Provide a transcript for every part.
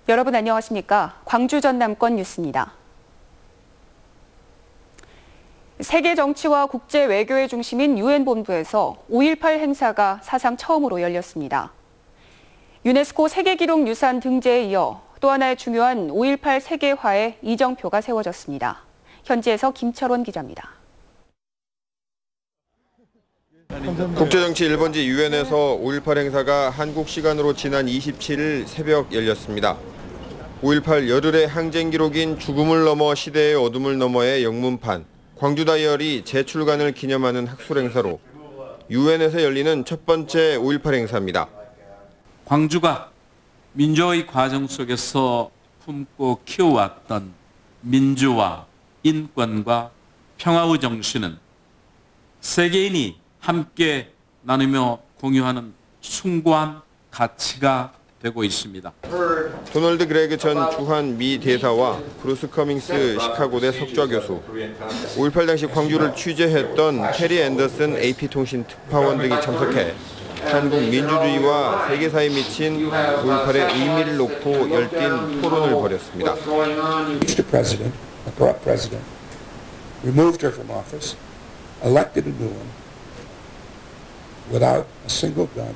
여러분 안녕하십니까? 광주 전남권 뉴스입니다. 세계 정치와 국제 외교의 중심인 유엔 본부에서 5.18 행사가 사상 처음으로 열렸습니다. 유네스코 세계기록유산 등재에 이어 또 하나의 중요한 5.18 세계화의 이정표가 세워졌습니다. 현지에서 김철원 기자입니다. 국제정치 1번지 유엔에서 5.18 행사가 한국 시간으로 지난 27일 새벽 열렸습니다. 5.18 열흘의 항쟁 기록인 죽음을 넘어 시대의 어둠을 넘어의 영문판, 광주 다이어리 재출간을 기념하는 학술 행사로 유엔에서 열리는 첫 번째 5.18 행사입니다. 광주가 민주화의 과정 속에서 품고 키워왔던 민주화, 인권과 평화의 정신은 세계인이 함께 나누며 공유하는 숭고한 가치가 되고 있습니다. 도널드 그레그 전 주한 미 대사와 브루스 커밍스 시카고대 석좌 교수, 5.18 당시 광주를 취재했던 테리 앤더슨 AP통신 특파원 등이 참석해 한국 민주주의와 세계사에 미친 5.18의 의미를 놓고 열띤 토론을 벌였습니다. Mr. President, a corrupt president, removed her from office, elected a new one, without a single gun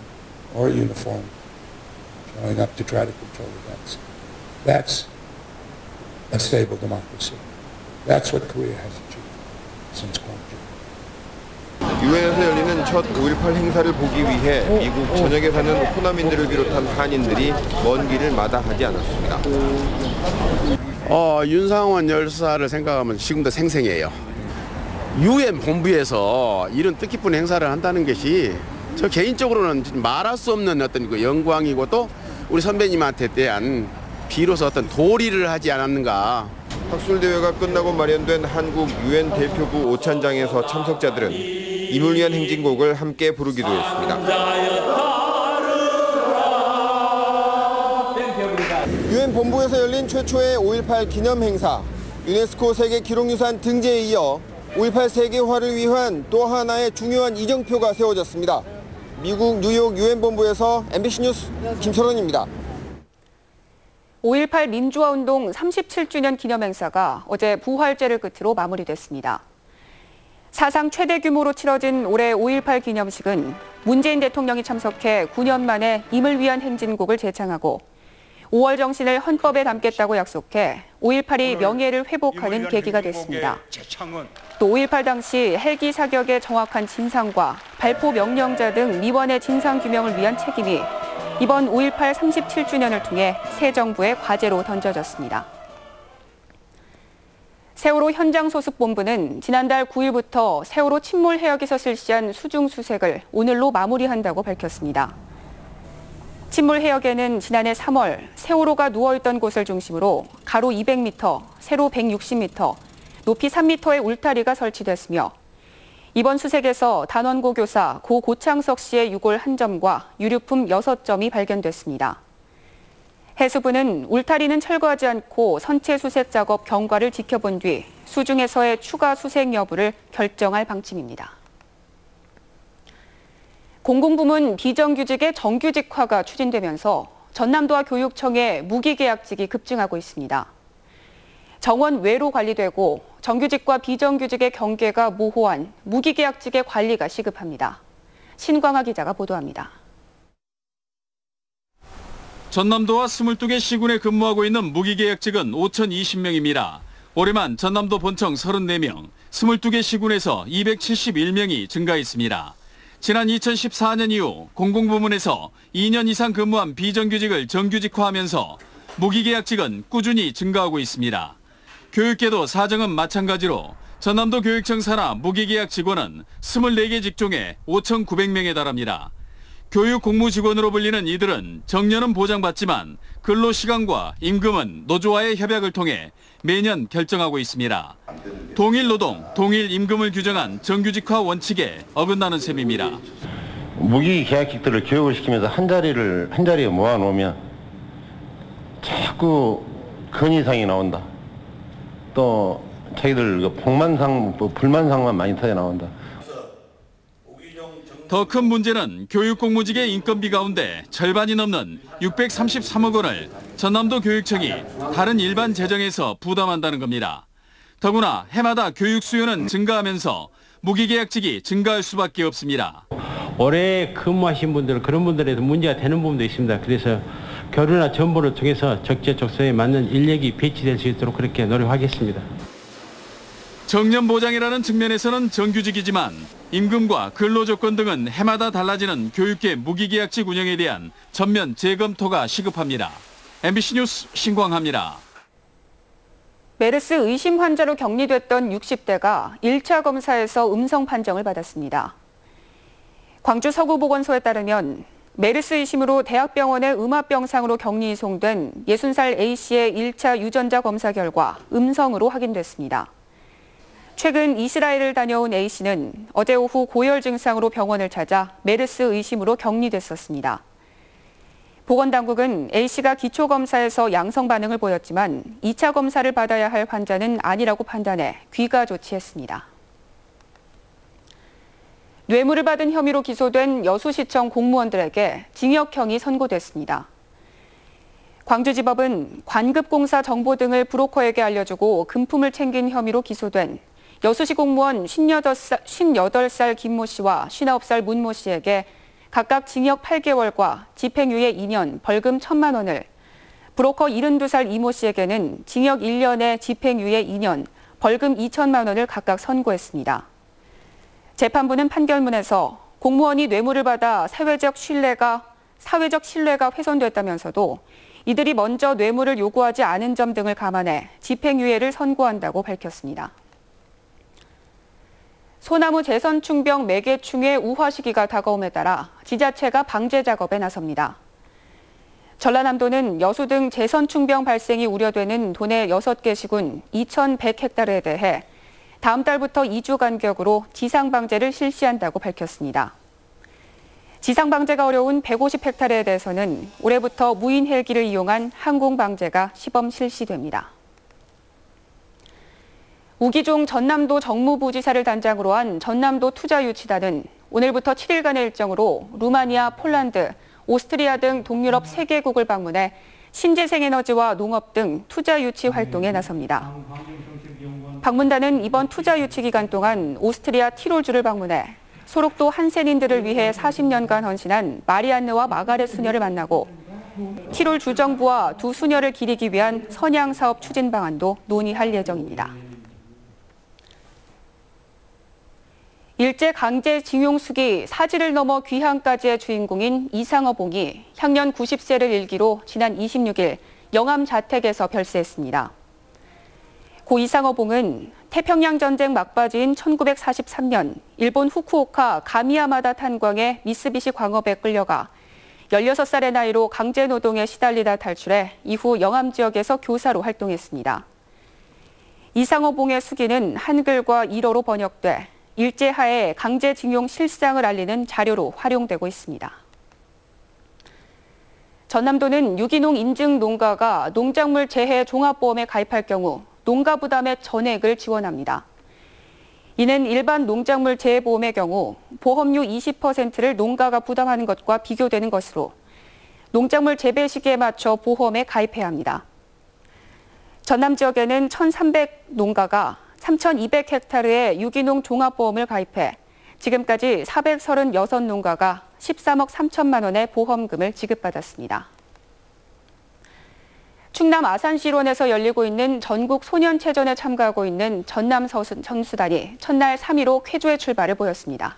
or uniform, showing up to try to control events. That's a stable democracy. That's what Korea has achieved since Gwangju. 유엔에서 열리는 첫 5.18 행사를 보기 위해 미국 전역에 사는 호남인들을 비롯한 한인들이 먼 길을 마다하지 않았습니다. 윤상원 열사를 생각하면 지금도 생생해요. 유엔 본부에서 이런 뜻깊은 행사를 한다는 것이 저 개인적으로는 말할 수 없는 어떤 그 영광이고 또 우리 선배님한테 대한 비로소 어떤 도리를 하지 않았는가. 학술대회가 끝나고 마련된 한국 유엔 대표부 오찬장에서 참석자들은 임을 위한 행진곡을 함께 부르기도 했습니다. 유엔 본부에서 열린 최초의 5.18 기념 행사, 유네스코 세계기록유산 등재에 이어 5.18 세계화를 위한 또 하나의 중요한 이정표가 세워졌습니다. 미국 뉴욕 유엔 본부에서 MBC 뉴스 김철원입니다. 5.18 민주화운동 37주년 기념행사가 어제 부활제를 끝으로 마무리됐습니다. 사상 최대 규모로 치러진 올해 5.18 기념식은 문재인 대통령이 참석해 9년 만에 임을 위한 행진곡을 제창하고 5월 정신을 헌법에 담겠다고 약속해 5.18이 명예를 회복하는 계기가 됐습니다. 또 5.18 당시 헬기 사격의 정확한 진상과 발포 명령자 등 미원의 진상규명을 위한 책임이 이번 5.18 37주년을 통해 새 정부의 과제로 던져졌습니다. 세월호 현장소습본부는 지난달 9일부터 세월호 침몰 해역에서 실시한 수중 수색을 오늘로 마무리한다고 밝혔습니다. 침몰 해역에는 지난해 3월 세월호가 누워있던 곳을 중심으로 가로 200m, 세로 160m, 높이 3m의 울타리가 설치됐으며 이번 수색에서 단원고 교사 고 고창석 씨의 유골 1점과 유류품 6점이 발견됐습니다. 해수부는 울타리는 철거하지 않고 선체 수색 작업 경과를 지켜본 뒤 수중에서의 추가 수색 여부를 결정할 방침입니다. 공공부문 비정규직의 정규직화가 추진되면서 전남도와 교육청의 무기계약직이 급증하고 있습니다. 정원 외로 관리되고 정규직과 비정규직의 경계가 모호한 무기계약직의 관리가 시급합니다. 신광하 기자가 보도합니다. 전남도와 22개 시군에 근무하고 있는 무기계약직은 5,020명입니다. 올해만 전남도 본청 34명, 22개 시군에서 271명이 증가했습니다. 지난 2014년 이후 공공부문에서 2년 이상 근무한 비정규직을 정규직화하면서 무기계약직은 꾸준히 증가하고 있습니다. 교육계도 사정은 마찬가지로 전남도 교육청 산하 무기계약 직원은 24개 직종에 5,900명에 달합니다. 교육 공무직원으로 불리는 이들은 정년은 보장받지만 근로시간과 임금은 노조와의 협약을 통해 매년 결정하고 있습니다. 동일 노동, 동일 임금을 규정한 정규직화 원칙에 어긋나는 셈입니다. 무기계약직들을 교육을 시키면서 한 자리에 모아놓으면 자꾸 건의사항이 나온다. 또 자기들 불만사항만 많이 터져 나온다. 더 큰 문제는 교육공무직의 인건비 가운데 절반이 넘는 633억 원을 전남도 교육청이 다른 일반 재정에서 부담한다는 겁니다. 더구나 해마다 교육 수요는 증가하면서 무기계약직이 증가할 수밖에 없습니다. 오래 근무하신 분들, 그런 분들에도 문제가 되는 부분도 있습니다. 그래서 교류나 정보를 통해서 적재적소에 맞는 인력이 배치될 수 있도록 그렇게 노력하겠습니다. 정년 보장이라는 측면에서는 정규직이지만 임금과 근로조건 등은 해마다 달라지는 교육계 무기계약직 운영에 대한 전면 재검토가 시급합니다. MBC 뉴스 신광하입니다. 메르스 의심 환자로 격리됐던 60대가 1차 검사에서 음성 판정을 받았습니다. 광주 서구보건소에 따르면 메르스 의심으로 대학병원의 음압병상으로 격리 이송된 60살 A씨의 1차 유전자 검사 결과 음성으로 확인됐습니다. 최근 이스라엘을 다녀온 A씨는 어제 오후 고열 증상으로 병원을 찾아 메르스 의심으로 격리됐었습니다. 보건당국은 A씨가 기초검사에서 양성 반응을 보였지만 2차 검사를 받아야 할 환자는 아니라고 판단해 귀가 조치했습니다. 뇌물을 받은 혐의로 기소된 여수시청 공무원들에게 징역형이 선고됐습니다. 광주지법은 관급공사 정보 등을 브로커에게 알려주고 금품을 챙긴 혐의로 기소된 여수시 공무원 58살 김모 씨와 59살 문모 씨에게 각각 징역 8개월과 집행유예 2년, 벌금 1,000만 원을, 브로커 72살 이모 씨에게는 징역 1년에 집행유예 2년, 벌금 2천만 원을 각각 선고했습니다. 재판부는 판결문에서 공무원이 뇌물을 받아 사회적 신뢰가 훼손됐다면서도 이들이 먼저 뇌물을 요구하지 않은 점 등을 감안해 집행유예를 선고한다고 밝혔습니다. 소나무 재선충병 매개충의 우화 시기가 다가옴에 따라 지자체가 방제 작업에 나섭니다. 전라남도는 여수 등 재선충병 발생이 우려되는 도내 6개 시군 2,100헥타르에 대해 다음 달부터 2주 간격으로 지상방제를 실시한다고 밝혔습니다. 지상방제가 어려운 150헥타르에 대해서는 올해부터 무인 헬기를 이용한 항공방제가 시범 실시됩니다. 우기종 전남도 정무부지사를 단장으로 한 전남도 투자유치단은 오늘부터 7일간의 일정으로 루마니아, 폴란드, 오스트리아 등 동유럽 3개국을 방문해 신재생에너지와 농업 등 투자유치 활동에 나섭니다. 방문단은 이번 투자유치 기간 동안 오스트리아 티롤주를 방문해 소록도 한센인들을 위해 40년간 헌신한 마리안느와 마가렛 수녀를 만나고 티롤 주정부와 두 수녀를 기리기 위한 선양 사업 추진 방안도 논의할 예정입니다. 일제 강제징용수기 사지를 넘어 귀향까지의 주인공인 이상허 봉이 향년 90세를 일기로 지난 26일 영암 자택에서 별세했습니다. 고 이상허 봉은 태평양 전쟁 막바지인 1943년 일본 후쿠오카 가미야마다 탄광의 미쓰비시 광업에 끌려가 16살의 나이로 강제노동에 시달리다 탈출해 이후 영암 지역에서 교사로 활동했습니다. 이상허 봉의 수기는 한글과 일어로 번역돼 일제하에 강제징용 실상을 알리는 자료로 활용되고 있습니다. 전남도는 유기농 인증 농가가 농작물 재해 종합보험에 가입할 경우 농가 부담의 전액을 지원합니다. 이는 일반 농작물 재해보험의 경우 보험료 20%를 농가가 부담하는 것과 비교되는 것으로 농작물 재배 시기에 맞춰 보험에 가입해야 합니다. 전남 지역에는 1,300농가가 3,200헥타르의 유기농 종합보험을 가입해 지금까지 436농가가 13억 3천만 원의 보험금을 지급받았습니다. 충남 아산시론에서 열리고 있는 전국 소년체전에 참가하고 있는 전남 선수단이 첫날 3위로 쾌조의 출발을 보였습니다.